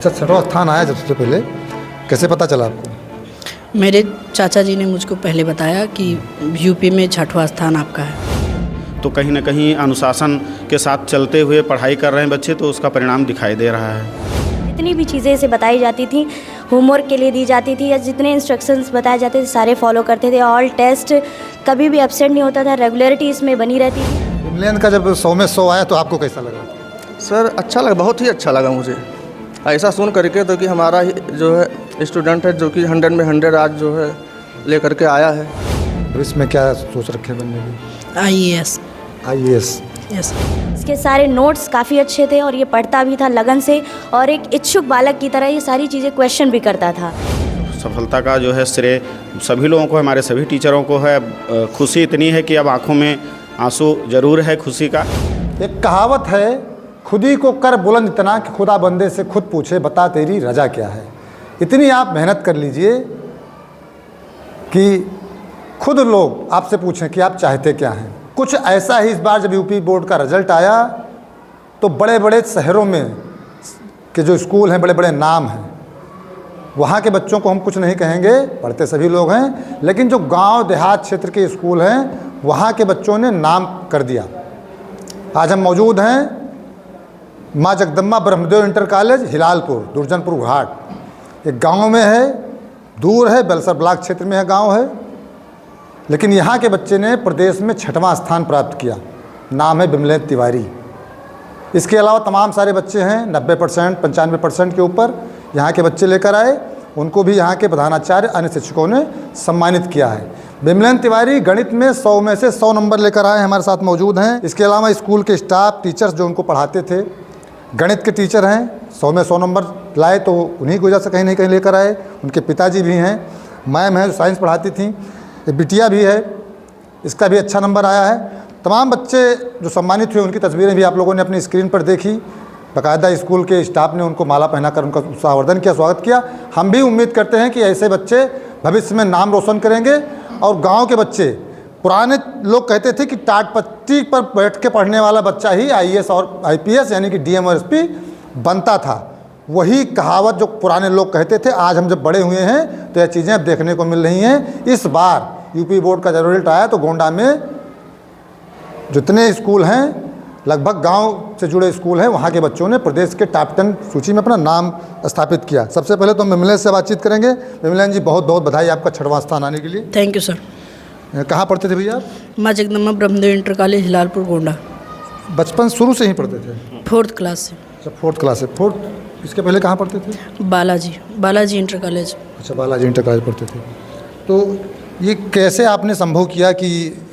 अच्छा, छठवां स्थान आया जब सबसे पहले, कैसे पता चला आपको? मेरे चाचा जी ने मुझको पहले बताया कि यूपी में छठवां स्थान आपका है। तो कहीं ना कहीं अनुशासन के साथ चलते हुए पढ़ाई कर रहे हैं बच्चे, तो उसका परिणाम दिखाई दे रहा है। जितनी भी चीज़ें इसे बताई जाती थी, होमवर्क के लिए दी जाती थी या जितने इंस्ट्रक्शंस बताए जाते थे सारे फॉलो करते थे। ऑल टेस्ट कभी भी एब्सेंट नहीं होता था, रेगुलरिटी इसमें बनी रहती थी। विमलेन का जब 100 में 100 आया तो आपको कैसा लगा? सर अच्छा लगा, बहुत ही अच्छा लगा मुझे ऐसा सुन करके तो कि हमारा ही जो है स्टूडेंट है जो कि 100 में 100 आज जो है ले करके आया है। भविष्य में क्या सोच रखे बनने की? IAS। यस। इसके सारे नोट्स काफ़ी अच्छे थे और ये पढ़ता भी था लगन से और एक इच्छुक बालक की तरह ये सारी चीज़ें क्वेश्चन भी करता था। सफलता का जो है श्रेय सभी लोगों को, हमारे सभी टीचरों को है। खुशी इतनी है कि अब आंखों में आंसू जरूर है खुशी का। एक कहावत है, खुदी को कर बुलंद इतना कि खुदा बंदे से खुद पूछे बता तेरी रजा क्या है। इतनी आप मेहनत कर लीजिए कि खुद लोग आपसे पूछें कि आप चाहते क्या हैं। कुछ ऐसा ही इस बार जब यूपी बोर्ड का रिजल्ट आया तो बड़े बड़े शहरों में के जो स्कूल हैं, बड़े बड़े नाम हैं, वहाँ के बच्चों को हम कुछ नहीं कहेंगे, पढ़ते सभी लोग हैं, लेकिन जो गांव देहात क्षेत्र के स्कूल हैं वहाँ के बच्चों ने नाम कर दिया। आज हम मौजूद हैं माँ जगदम्बा ब्रह्मदेव इंटर कॉलेज हिलालपुर, दुर्जनपुर घाट। एक गांव में है, दूर है, बेलसर ब्लॉक क्षेत्र में है गांव है, लेकिन यहाँ के बच्चे ने प्रदेश में 6वां स्थान प्राप्त किया। नाम है विमलेन तिवारी। इसके अलावा तमाम सारे बच्चे हैं 90%, 95% के ऊपर यहाँ के बच्चे लेकर आए। उनको भी यहाँ के प्रधानाचार्य अन्य शिक्षकों ने सम्मानित किया है। विमलेन तिवारी गणित में 100 में से 100 नंबर लेकर आए, हमारे साथ मौजूद हैं। इसके अलावा स्कूल के स्टाफ टीचर्स जो उनको पढ़ाते थे, गणित के टीचर हैं, 100 में 100 नंबर लाए तो उन्हीं की वजह से कहीं नहीं कहीं लेकर आए। उनके पिताजी भी हैं, मैम हैं जो साइंस पढ़ाती थी, एक बिटिया भी है, इसका भी अच्छा नंबर आया है। तमाम बच्चे जो सम्मानित हुए उनकी तस्वीरें भी आप लोगों ने अपनी स्क्रीन पर देखी। बाकायदा स्कूल के स्टाफ ने उनको माला पहनाकर उनका उत्साहवर्धन किया, स्वागत किया। हम भी उम्मीद करते हैं कि ऐसे बच्चे भविष्य में नाम रोशन करेंगे और गाँव के बच्चे, पुराने लोग कहते थे कि टाट पट्टी पर बैठ के पढ़ने वाला बच्चा ही IAS और IPS यानी कि DM और SP बनता था। वही कहावत जो पुराने लोग कहते थे, आज हम जब बड़े हुए हैं तो यह चीज़ें अब देखने को मिल रही हैं। इस बार यूपी बोर्ड का जब रिजल्ट आया तो गोंडा में जितने स्कूल हैं, लगभग गांव से जुड़े स्कूल हैं, वहाँ के बच्चों ने प्रदेश के टॉप 10 सूची में अपना नाम स्थापित किया। सबसे पहले तो विमलेन से बातचीत करेंगे। विमलेन जी, बहुत बहुत बधाई आपका 6वां स्थान आने के लिए। Thank you sir. कहाँ पढ़ते थे भैया आप? माँ जगदम्बा ब्रह्मदेव इंटर कॉलेज हिलालपुर गोंडा। बचपन शुरू से ही पढ़ते थे? 4th क्लास से। अच्छा, 4th क्लास से। 4th, इसके पहले कहाँ पढ़ते थे? Balaji inter college. अच्छा, बालाजी इंटर कॉलेज पढ़ते थे। तो ये कैसे आपने संभव किया, कि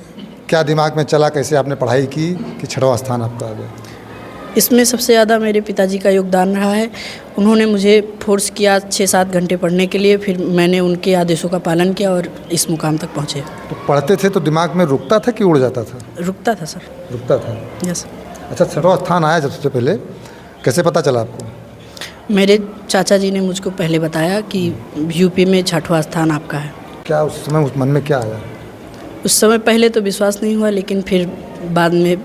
क्या दिमाग में चला, कैसे आपने पढ़ाई की कि 6वां स्थान आपका आ गया? इसमें सबसे ज़्यादा मेरे पिताजी का योगदान रहा है। उन्होंने मुझे फोर्स किया 6-7 घंटे पढ़ने के लिए, फिर मैंने उनके आदेशों का पालन किया और इस मुकाम तक पहुँचे। तो पढ़ते थे तो दिमाग में रुकता था कि उड़ जाता था? रुकता था सर। रुकता था। यस। अच्छा, 6वां स्थान आया जब सबसे पहले, कैसे पता चला आपको? मेरे चाचा जी ने मुझको पहले बताया कि यूपी में 6वां स्थान आपका है। क्या उस समय उस मन में क्या आया? उस समय पहले तो विश्वास नहीं हुआ, लेकिन फिर बाद में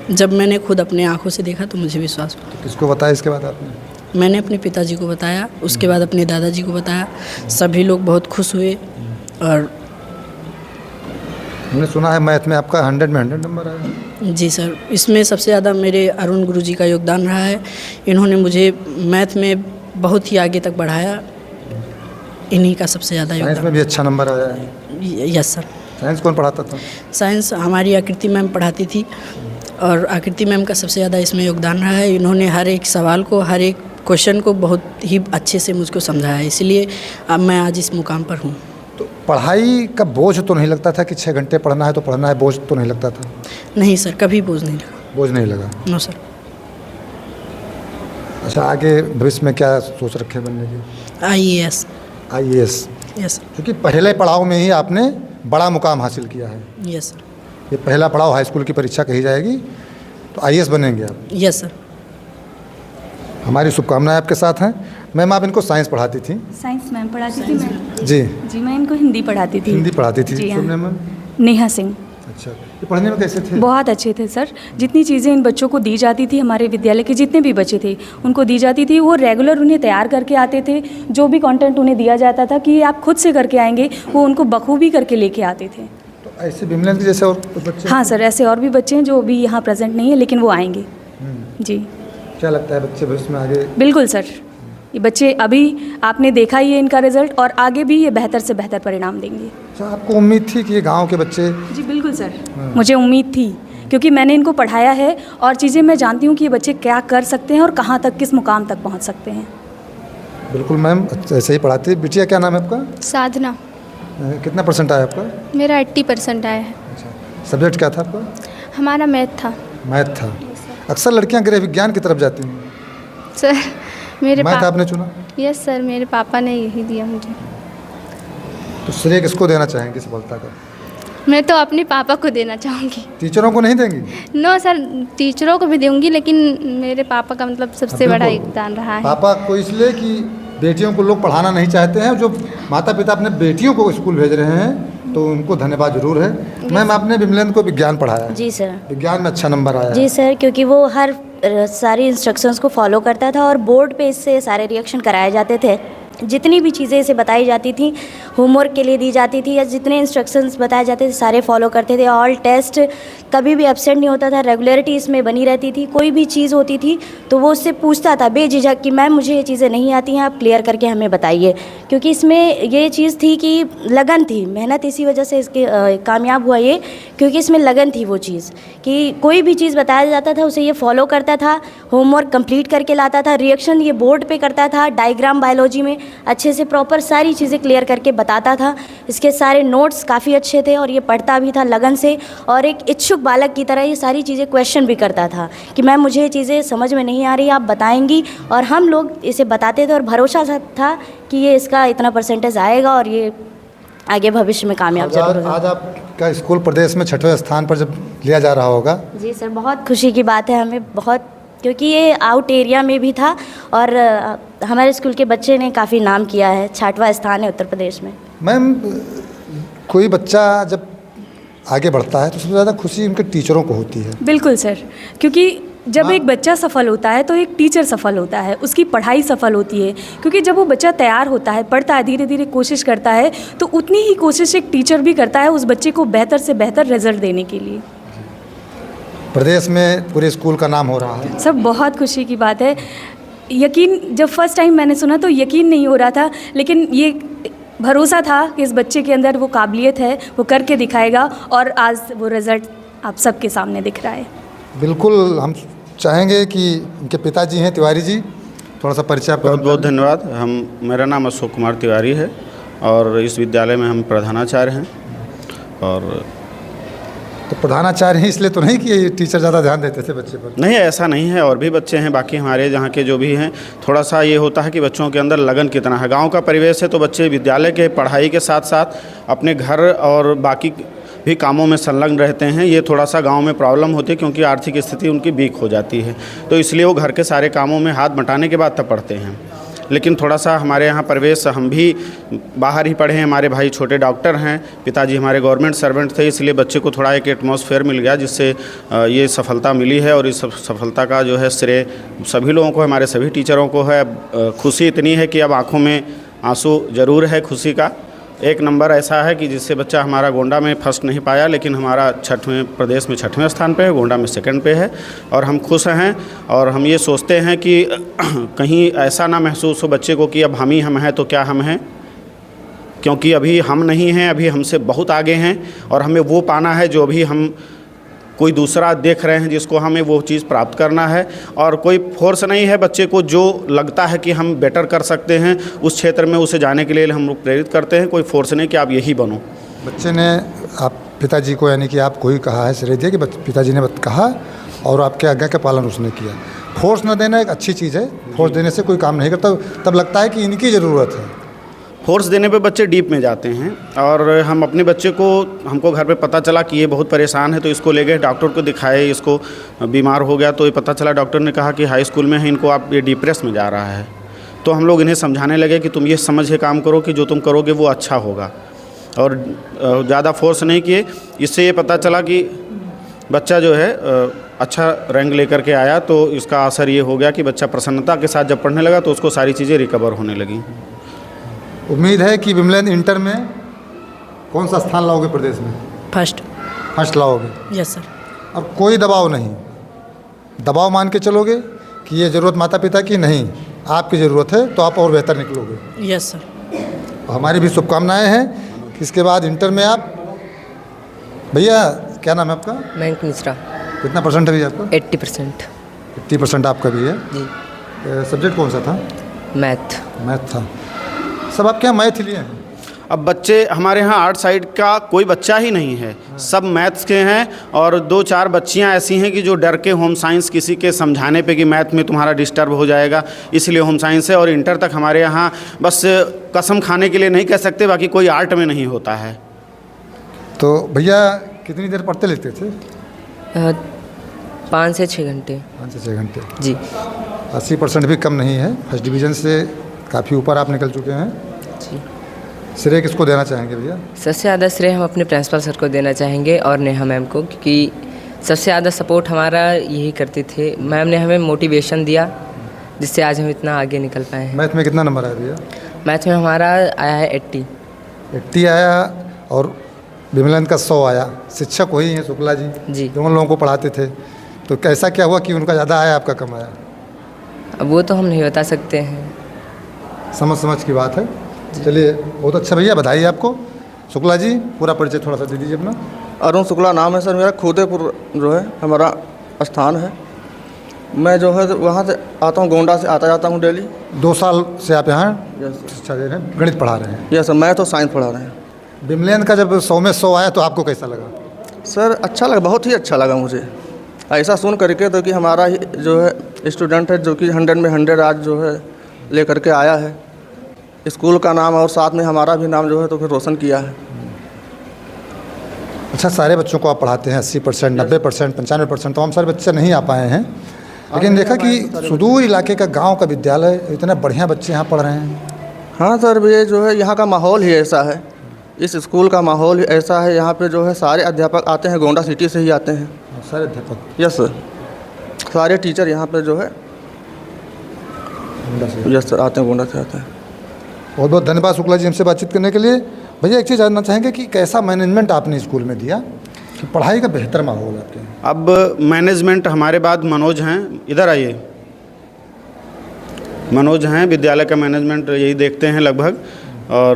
जब मैंने खुद अपने आंखों से देखा तो मुझे विश्वास हुआ। तो किसको बताया इसके बाद आपने? मैंने अपने पिताजी को बताया, उसके बाद अपने दादाजी को बताया। सभी लोग बहुत खुश हुए। और हमने सुना है मैथ में आपका 100 में 100 नंबर आया। जी सर, इसमें सबसे ज़्यादा मेरे अरुण गुरुजी का योगदान रहा है। इन्होंने मुझे मैथ में बहुत ही आगे तक बढ़ाया। इन्हीं का सबसे ज़्यादा साइंस में योगदान। भी अच्छा नंबर आया है? Yes sir. साइंस कौन पढ़ाता था? साइंस हमारी आकृति मैम पढ़ाती थी और आकृति मैम का सबसे ज़्यादा इसमें योगदान रहा है। इन्होंने हर एक सवाल को, हर एक क्वेश्चन को बहुत ही अच्छे से मुझको समझाया, इसलिए अब मैं आज इस मुकाम पर हूँ। तो पढ़ाई का बोझ तो नहीं लगता था कि 6 घंटे पढ़ना है तो पढ़ना है, बोझ तो नहीं लगता था? नहीं सर, कभी बोझ नहीं लगा। बोझ नहीं लगा? No sir. अच्छा, आगे भविष्य में क्या सोच रखे बनने की? IAS। IAS। यस क्योंकि पहले पड़ाव में ही आपने बड़ा मुकाम हासिल किया है। Yes sir. ये पहला पड़ाव हाई स्कूल की परीक्षा कही जाएगी, तो IAS बनेंगे आप। Yes sir. हमारी शुभकामनाएं आपके साथ हैं। मैम, आप इनको साइंस पढ़ाती थी? साइंस मैम पढ़ाती थी मैं। जी जी, मैं इनको हिंदी पढ़ाती थी। हिंदी पढ़ाती थी। जी हाँ। सुनने में नेहा सिंह। अच्छा, ये पढ़ने में कैसे थे? बहुत अच्छे थे सर। जितनी चीज़ें इन बच्चों को दी जाती थी, हमारे विद्यालय के जितने भी बच्चे थे उनको दी जाती थी, वो रेगुलर उन्हें तैयार करके आते थे। जो भी कंटेंट उन्हें दिया जाता था कि आप खुद से करके आएंगे, वो उनको बखूबी करके लेके आते थे। तो ऐसे विमलेंद्र जैसे और बच्चे? हाँ सर, ऐसे और भी बच्चे हैं जो अभी यहाँ प्रेजेंट नहीं है, लेकिन वो आएंगे जी। क्या लगता है बच्चे भविष्य में आगे? बिल्कुल सर, ये बच्चे अभी आपने देखा ही है इनका रिजल्ट, और आगे भी ये बेहतर से बेहतर परिणाम देंगे। अच्छा, आपको उम्मीद थी कि ये गांव के बच्चे? जी बिल्कुल सर, मुझे उम्मीद थी, क्योंकि मैंने इनको पढ़ाया है और चीज़ें मैं जानती हूँ कि ये बच्चे क्या कर सकते हैं और कहाँ तक, किस मुकाम तक पहुँच सकते हैं। बिल्कुल मैम, ऐसे ही पढ़ाती है। बिटिया क्या नाम है आपका? साधना। कितना परसेंट आया आपका? मेरा 80% आया है। अच्छा, सब्जेक्ट क्या था आपका? हमारा मैथ था। मैथ था। अक्सर लड़कियां गृह विज्ञान की तरफ जाती हैं। सर मेरे मैथ आपने चुना? यस सर, मेरे पापा ने यही दिया मुझे। तो श्रेय किसको देना चाहेंगे सफलता का? मैं तो अपने पापा को देना चाहूँगी। टीचरों को नहीं देंगी? नो सर, टीचरों को भी दूंगी, लेकिन मेरे पापा का मतलब सबसे बड़ा योगदान रहा है। पापा को इसलिए कि बेटियों को लोग पढ़ाना नहीं चाहते हैं, जो माता पिता अपने बेटियों को स्कूल भेज रहे हैं तो उनको धन्यवाद जरूर है। मैम, आपने विमलेंद्र को विज्ञान पढ़ाया है? जी सर। विज्ञान में अच्छा नंबर आया? जी सर, क्योंकि वो हर सारी इंस्ट्रक्शंस को फॉलो करता था और बोर्ड पे इससे सारे रिएक्शन कराए जाते थे। जितनी भी चीज़ें इसे बताई जाती थी, होमवर्क के लिए दी जाती थी, या जितने इंस्ट्रक्शंस बताए जाते थे सारे फॉलो करते थे। ऑल टेस्ट, कभी भी एब्सेंट नहीं होता था, रेगुलरिटी इसमें बनी रहती थी। कोई भी चीज़ होती थी तो वो उससे पूछता था बेझिझक कि मैम मुझे ये चीज़ें नहीं आती हैं, आप क्लियर करके हमें बताइए। क्योंकि इसमें ये चीज़ थी कि लगन थी, मेहनत, इसी वजह से इसके कामयाब हुआ ये, क्योंकि इसमें लगन थी वो चीज़ कि कोई भी चीज़ बताया जाता था उसे ये फॉलो करता था, होमवर्क कंप्लीट करके लाता था, रिएक्शन ये बोर्ड पे करता था, डायग्राम बायोलॉजी में अच्छे से प्रॉपर सारी चीज़ें क्लियर करके बताता था। इसके सारे नोट्स काफ़ी अच्छे थे और ये पढ़ता भी था लगन से, और एक इच्छुक बालक की तरह ये सारी चीज़ें क्वेश्चन भी करता था कि मैम मुझे ये चीज़ें समझ में नहीं आ रही, आप बताएंगी। और हम लोग इसे बताते थे और भरोसा था कि ये इसका इतना परसेंटेज आएगा और ये आगे भविष्य में कामयाब जरूर होगा। आज आपका स्कूल प्रदेश में 6वें स्थान पर जब लिया जा रहा होगा? जी सर, बहुत खुशी की बात है हमें, बहुत, क्योंकि ये आउट एरिया में भी था और हमारे स्कूल के बच्चे ने काफ़ी नाम किया है। 6वां स्थान है उत्तर प्रदेश में। मैम, कोई बच्चा जब आगे बढ़ता है तो सबसे ज़्यादा खुशी उनके टीचरों को होती है। बिल्कुल सर, क्योंकि जब एक बच्चा सफल होता है तो एक टीचर सफल होता है, उसकी पढ़ाई सफल होती है। क्योंकि जब वो बच्चा तैयार होता है, पढ़ता है, धीरे धीरे कोशिश करता है, तो उतनी ही कोशिश एक टीचर भी करता है उस बच्चे को बेहतर से बेहतर रिजल्ट देने के लिए। प्रदेश में पूरे स्कूल का नाम हो रहा है। सब बहुत खुशी की बात है। यकीन, जब फर्स्ट टाइम मैंने सुना तो यकीन नहीं हो रहा था, लेकिन ये भरोसा था कि इस बच्चे के अंदर वो काबिलियत है, वो करके दिखाएगा, और आज वो रिज़ल्ट आप सबके सामने दिख रहा है। बिल्कुल, हम चाहेंगे कि उनके पिताजी हैं तिवारी जी, थोड़ा सा परिचय आपका। बहुत बहुत धन्यवाद। मेरा नाम अशोक कुमार तिवारी है और इस विद्यालय में हम प्रधानाचार्य हैं। और तो प्रधानाचार्य हैं इसलिए तो नहीं कि ये टीचर ज़्यादा ध्यान देते थे बच्चे पर? नहीं, ऐसा नहीं है, और भी बच्चे हैं बाकी हमारे जहाँ के जो भी हैं। थोड़ा सा ये होता है कि बच्चों के अंदर लगन कितना है। गांव का परिवेश है तो बच्चे विद्यालय के पढ़ाई के साथ साथ अपने घर और बाकी भी कामों में संलग्न रहते हैं। ये थोड़ा सा गांव में प्रॉब्लम होती है क्योंकि आर्थिक स्थिति उनकी वीक हो जाती है, तो इसलिए वो घर के सारे कामों में हाथ बटाने के बाद तब पढ़ते हैं। लेकिन थोड़ा सा हमारे यहाँ परिवेश, हम भी बाहर ही पढ़े हैं, हमारे भाई छोटे डॉक्टर हैं, पिताजी हमारे गवर्नमेंट सर्वेंट थे, इसलिए बच्चे को थोड़ा एक एटमॉस्फेयर मिल गया जिससे ये सफलता मिली है। और इस सफलता का जो है श्रेय सभी लोगों को, हमारे सभी टीचरों को है। खुशी इतनी है कि अब आँखों में आंसू ज़रूर है खुशी का। एक नंबर ऐसा है कि जिससे बच्चा हमारा गोंडा में फर्स्ट नहीं पाया, लेकिन हमारा 6वें प्रदेश में 6वें स्थान पे है, गोंडा में सेकंड पे है, और हम खुश हैं। और हम ये सोचते हैं कि कहीं ऐसा ना महसूस हो बच्चे को कि अब हम ही हम हैं तो क्या हम हैं, क्योंकि अभी हम नहीं हैं, अभी हमसे बहुत आगे हैं और हमें वो पाना है जो अभी हम कोई दूसरा देख रहे हैं जिसको हमें वो चीज़ प्राप्त करना है। और कोई फोर्स नहीं है, बच्चे को जो लगता है कि हम बेटर कर सकते हैं उस क्षेत्र में उसे जाने के लिए हम लोग प्रेरित करते हैं। कोई फोर्स नहीं कि आप यही बनो। बच्चे ने आप पिताजी को, यानी कि आपको ही कहा है, श्रेय दिया कि पिताजी ने कहा और आपके आज्ञा का पालन उसने किया। फोर्स न देना एक अच्छी चीज़ है, फोर्स देने से कोई काम नहीं करता, तब लगता है कि इनकी ज़रूरत है। फोर्स देने पे बच्चे डीप में जाते हैं। और हम अपने बच्चे को, हमको घर पे पता चला कि ये बहुत परेशान है तो इसको ले गए डॉक्टर को दिखाए, इसको बीमार हो गया तो ये पता चला, डॉक्टर ने कहा कि हाई स्कूल में है, इनको आप ये डिप्रेस में जा रहा है। तो हम लोग इन्हें समझाने लगे कि तुम ये समझ के काम करो कि जो तुम करोगे वो अच्छा होगा। और ज़्यादा फोर्स नहीं किए। इससे ये पता चला कि बच्चा जो है अच्छा रैंक लेकर के आया, तो इसका असर ये हो गया कि बच्चा प्रसन्नता के साथ जब पढ़ने लगा तो उसको सारी चीज़ें रिकवर होने लगी। उम्मीद है कि विमलेन इंटर में कौन सा स्थान लाओगे प्रदेश में? फर्स्ट लाओगे। Yes sir. और कोई दबाव नहीं, दबाव मान के चलोगे कि ये ज़रूरत माता पिता की नहीं, आपकी ज़रूरत है तो आप और बेहतर निकलोगे। Yes sir. हमारी भी शुभकामनाएं हैं कि इसके बाद इंटर में आप, भैया क्या नाम है आपका? मयंक मिश्रा। कितना परसेंट है भैया आपका? 80%। 80% आपका भी है जी। सब्जेक्ट कौन सा था? मैथ था। सब आपके यहाँ मैथ लिए हैं? अब बच्चे हमारे यहाँ आर्ट साइड का कोई बच्चा ही नहीं है, सब मैथ्स के हैं। और 2-4 बच्चियाँ ऐसी हैं कि जो डर के होम साइंस किसी के समझाने पे कि मैथ में तुम्हारा डिस्टर्ब हो जाएगा, इसलिए होम साइंस है। और इंटर तक हमारे यहाँ बस कसम खाने के लिए नहीं कह सकते, बाकी कोई आर्ट में नहीं होता है। तो भैया कितनी देर पढ़ते लिखते थे? 5 से 6 घंटे। 5 से 6 घंटे जी। 80% भी कम नहीं है। फर्स्ट डिवीज़न से काफ़ी ऊपर आप निकल चुके हैं। जी। श्रेय किसको देना चाहेंगे भैया? सबसे ज़्यादा श्रेय हम अपने प्रिंसिपल सर को देना चाहेंगे और नेहा मैम को, क्योंकि सबसे ज़्यादा सपोर्ट हमारा यही करते थे। मैम ने हमें मोटिवेशन दिया जिससे आज हम इतना आगे निकल पाए हैं। मैथ में कितना नंबर आया भैया? मैथ में हमारा आया है 80 आया और विमलन का 100 आया। शिक्षक वही हैं शुक्ला जी, जी। दोनों लोगों को पढ़ाते थे। तो कैसा क्या हुआ कि उनका ज़्यादा आया आपका कम आया? अब वो तो हम नहीं बता सकते हैं, समझ की बात है। चलिए बहुत अच्छा भैया, बधाई आपको। शुक्ला जी पूरा परिचय थोड़ा सा दे दीजिए अपना। अरुण शुक्ला नाम है सर मेरा। खोदेपुर जो है हमारा स्थान है। मैं जो है वहाँ से आता हूँ, गोंडा से आता जाता हूँ डेली। 2 साल से आप यहाँ यस शिक्षा दे रहे हैं, गणित पढ़ा रहे हैं? यस सर, मैथ और साइंस पढ़ा रहे हैं। विमलेन का जब 100 में 100 आया तो आपको कैसा लगा? सर अच्छा लगा, बहुत ही अच्छा लगा मुझे ऐसा सुन करके तो कि हमारा ही जो है स्टूडेंट है जो कि 100 में 100 आज जो है ले करके आया है। स्कूल का नाम और साथ में हमारा भी नाम जो है तो फिर रोशन किया है। अच्छा, सारे बच्चों को आप पढ़ाते हैं 80%, 90%, 95%, तो हम सारे बच्चे नहीं आ पाए हैं, लेकिन देखा कि सुदूर इलाके का गांव का विद्यालय, इतने बढ़िया बच्चे यहाँ पढ़ रहे हैं। हाँ सर, ये जो है यहाँ का माहौल ही ऐसा है, इस स्कूल का माहौल ही ऐसा है। यहाँ पे जो है सारे अध्यापक आते हैं, गोंडा सिटी से ही आते हैं। सारे अध्यापक? यस सर, सारे टीचर यहाँ पे जो है यस सर आते हैं, गोंडा से आते हैं। बहुत बहुत धन्यवाद शुक्ला जी हमसे बातचीत करने के लिए। भैया एक चीज़ जानना चाहेंगे कि कैसा मैनेजमेंट आपने स्कूल में दिया कि पढ़ाई का बेहतर माहौल आपके? अब मैनेजमेंट हमारे बाद मनोज हैं, इधर आइए। मनोज हैं, विद्यालय का मैनेजमेंट यही देखते हैं लगभग, और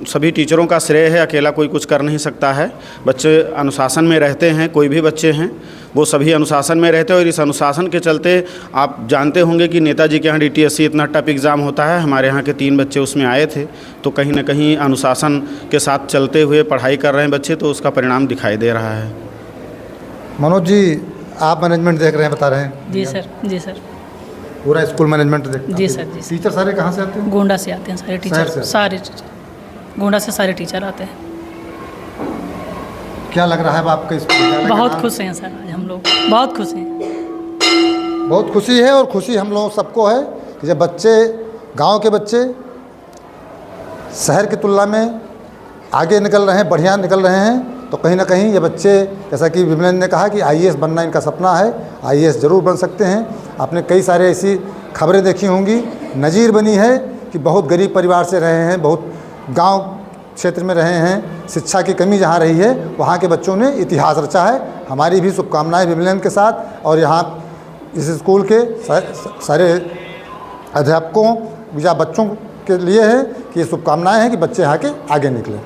सभी टीचरों का श्रेय है, अकेला कोई कुछ कर नहीं सकता है। बच्चे अनुशासन में रहते हैं, कोई भी बच्चे हैं वो सभी अनुशासन में रहते हैं। और इस अनुशासन के चलते आप जानते होंगे कि नेताजी के यहाँ DTSC इतना टफ एग्ज़ाम होता है, हमारे यहाँ के 3 बच्चे उसमें आए थे। तो कहीं ना कहीं अनुशासन के साथ चलते हुए पढ़ाई कर रहे हैं बच्चे, तो उसका परिणाम दिखाई दे रहा है। मनोज जी, आप मैनेजमेंट देख रहे हैं, बता रहे हैं? जी सर, जी सर। पूरा स्कूल मैनेजमेंट देखते हैं? जी सर, जी। टीचर सारे कहाँ से आते हैं? गोंडा से आते हैं सारे टीचर, सारे गोंडा से सारे टीचर आते हैं। क्या लग रहा है अब आपका स्कूल? बहुत खुश हैं सर, आज हम लोग बहुत खुश हैं। बहुत खुशी है, और खुशी हम लोग सबको है कि जब बच्चे, गांव के बच्चे शहर की तुलना में आगे निकल रहे हैं, बढ़िया निकल रहे हैं, तो कहीं ना कहीं ये बच्चे, जैसा कि विमलेन ने कहा कि IAS बनना इनका सपना है, IAS ज़रूर बन सकते हैं। आपने कई सारे ऐसी खबरें देखी होंगी, नज़ीर बनी है कि बहुत गरीब परिवार से रहे हैं, बहुत गांव क्षेत्र में रहे हैं, शिक्षा की कमी जहां रही है वहां के बच्चों ने इतिहास रचा है। हमारी भी शुभकामनाएं विमलेन के साथ, और यहाँ इस स्कूल के सारे अध्यापकों या बच्चों के लिए है कि ये शुभकामनाएं हैं कि बच्चे यहाँ के आगे निकलें।